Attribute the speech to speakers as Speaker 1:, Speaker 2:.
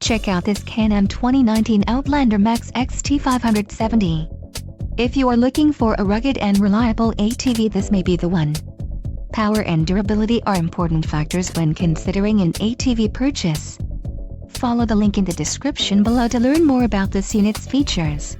Speaker 1: Check out this Can-Am 2019 Outlander MAX XT 570. If you are looking for a rugged and reliable ATV, this may be the one. Power and durability are important factors when considering an ATV purchase. Follow the link in the description below to learn more about this unit's features.